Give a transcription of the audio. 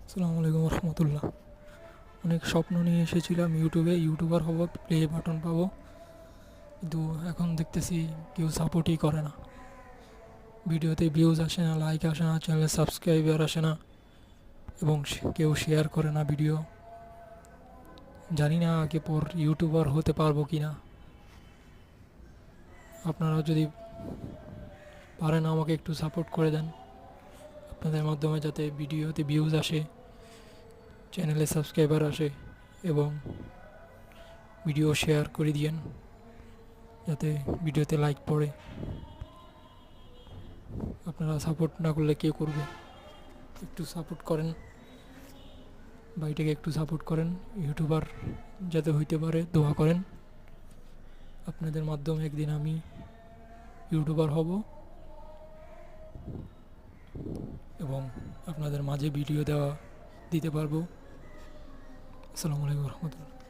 আসসালামু আলাইকুম রহমতুল্লাহ। অনেক স্বপ্ন নিয়ে এসেছিলাম ইউটিউবার হব, প্লে বাটন পাবো, কিন্তু এখন দেখতেছি কেউ সাপোর্টই করে না। ভিডিওতে ভিউজ আসে না, লাইক আসে না, চ্যানেলে সাবস্ক্রাইবার আসে না, এবং কেউ শেয়ার করে না ভিডিও। জানি না আগে পর ইউটিউবার হতে পারবো কি না। আপনারা যদি পারেন আমাকে একটু সাপোর্ট করে দেন, আপনাদের মাধ্যমে যাতে ভিডিওতে ভিউজ আসে, চ্যানেলে সাবস্ক্রাইবার আসে, এবং ভিডিও শেয়ার করে দিয়েন যাতে ভিডিওতে লাইক পড়ে। আপনারা সাপোর্ট না করলে কে করবে? একটু সাপোর্ট করেন, ভাইটাকে একটু সাপোর্ট করেন, ইউটিউবার যাতে হইতে পারে দোয়া করেন। আপনাদের মাধ্যমে একদিন আমি ইউটিউবার হব এবং আপনাদের মাঝে ভিডিও দিতে পারবো। আসসালামু আলাইকুম রহমতুল্লাহ।